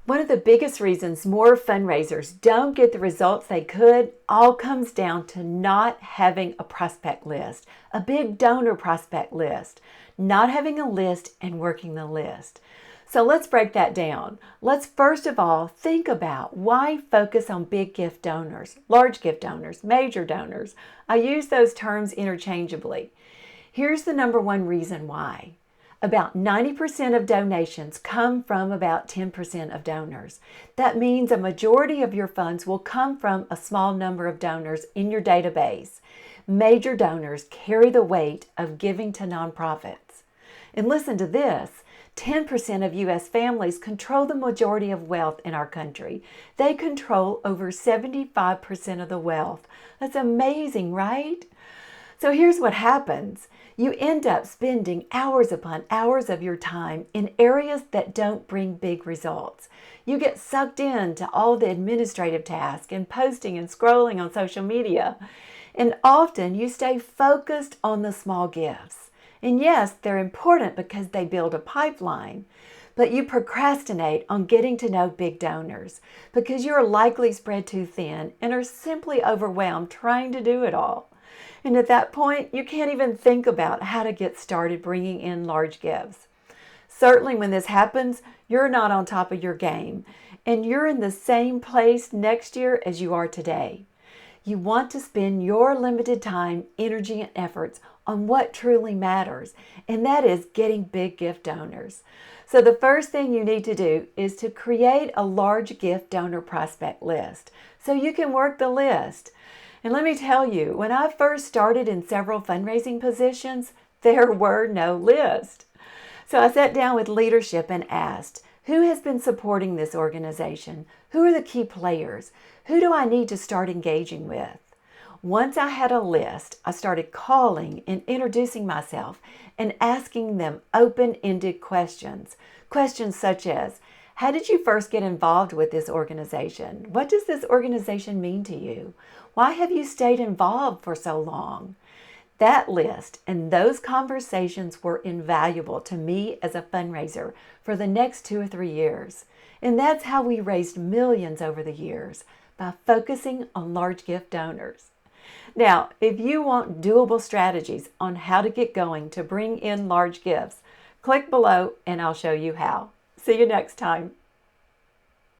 One of the biggest reasons more fundraisers don't get the results they could all comes down to not having a prospect list, a big donor prospect list, not having a list and working the list. So let's break that down. Let's first of all think about why focus on big gift donors, large gift donors, major donors. I use those terms interchangeably. Here's the number one reason why. About 90% of donations come from about 10% of donors. That means a majority of your funds will come from a small number of donors in your database. Major donors carry the weight of giving to nonprofits. And listen to this, 10% of U.S. families control the majority of wealth in our country. They control over 75% of the wealth. That's amazing, right? So here's what happens. You end up spending hours upon hours of your time in areas that don't bring big results. You get sucked into all the administrative tasks and posting and scrolling on social media. And often you stay focused on the small gifts. And yes, they're important because they build a pipeline. But you procrastinate on getting to know big donors because you're likely spread too thin and are simply overwhelmed trying to do it all. And at that point, you can't even think about how to get started bringing in large gifts. Certainly when this happens, you're not on top of your game, and you're in the same place next year as you are today. You want to spend your limited time, energy, and efforts on what truly matters, and that is getting big gift donors. So the first thing you need to do is to create a large gift donor prospect list so you can work the list. And let me tell you, when I first started in several fundraising positions, there were no list. So I sat down with leadership and asked, who has been supporting this organization? Who are the key players? Who do I need to start engaging with? Once I had a list, I started calling and introducing myself and asking them open-ended questions. Questions such as, how did you first get involved with this organization? What does this organization mean to you? Why have you stayed involved for so long? That list and those conversations were invaluable to me as a fundraiser for the next 2 or 3 years. And that's how we raised millions over the years, by focusing on large gift donors. Now, if you want doable strategies on how to get going to bring in large gifts, click below and I'll show you how. See you next time.